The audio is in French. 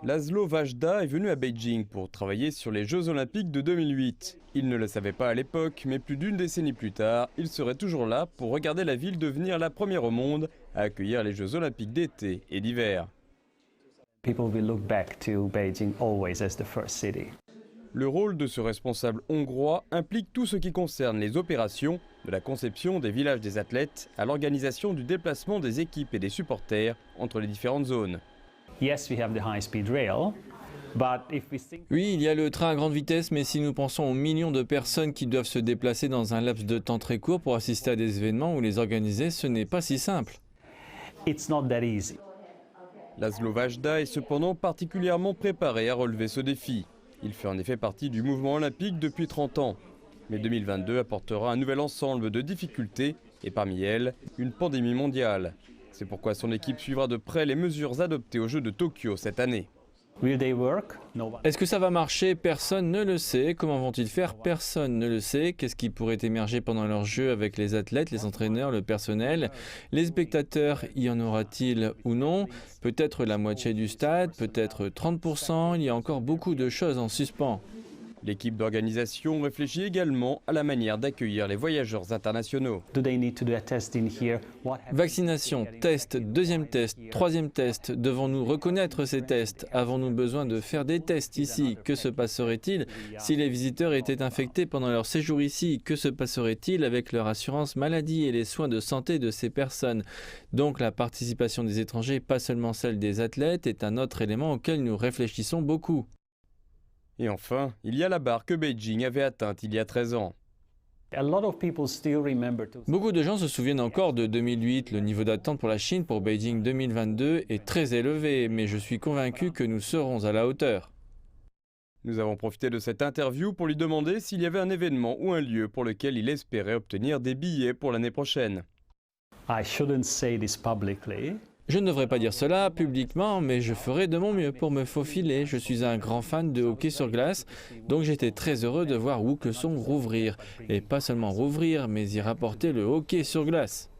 Laszlo Vajda est venu à Beijing pour travailler sur les Jeux Olympiques de 2008. Il ne le savait pas à l'époque, mais plus d'une décennie plus tard, il serait toujours là pour regarder la ville devenir la première au monde à accueillir les Jeux Olympiques d'été et d'hiver. Le rôle de ce responsable hongrois implique tout ce qui concerne les opérations, de la conception des villages des athlètes à l'organisation du déplacement des équipes et des supporters entre les différentes zones. Oui, il y a le train à grande vitesse, mais si nous pensons aux millions de personnes qui doivent se déplacer dans un laps de temps très court pour assister à des événements ou les organiser, ce n'est pas si simple. Laszlo Vajda est cependant particulièrement préparé à relever ce défi. Il fait en effet partie du mouvement olympique depuis 30 ans. Mais 2022 apportera un nouvel ensemble de difficultés et parmi elles, une pandémie mondiale. C'est pourquoi son équipe suivra de près les mesures adoptées aux Jeux de Tokyo cette année. Est-ce que ça va marcher? Personne ne le sait. Comment vont-ils faire? Personne ne le sait. Qu'est-ce qui pourrait émerger pendant leurs jeux avec les athlètes, les entraîneurs, le personnel? Les spectateurs, y en aura-t-il ou non? Peut-être la moitié du stade, peut-être 30%. Il y a encore beaucoup de choses en suspens. L'équipe d'organisation réfléchit également à la manière d'accueillir les voyageurs internationaux. Vaccination, test, deuxième test, troisième test. Devons-nous reconnaître ces tests? Avons-nous besoin de faire des tests ici? Que se passerait-il si les visiteurs étaient infectés pendant leur séjour ici? Que se passerait-il avec leur assurance maladie et les soins de santé de ces personnes? Donc la participation des étrangers, pas seulement celle des athlètes, est un autre élément auquel nous réfléchissons beaucoup. Et enfin, il y a la barre que Beijing avait atteinte il y a 13 ans. Beaucoup de gens se souviennent encore de 2008. Le niveau d'attente pour la Chine pour Beijing 2022 est très élevé, mais je suis convaincu que nous serons à la hauteur. Nous avons profité de cette interview pour lui demander s'il y avait un événement ou un lieu pour lequel il espérait obtenir des billets pour l'année prochaine. Je ne devrais pas dire cela publiquement, mais je ferai de mon mieux pour me faufiler. Je suis un grand fan de hockey sur glace, donc j'étais très heureux de voir Wukesong rouvrir. Et pas seulement rouvrir, mais y rapporter le hockey sur glace.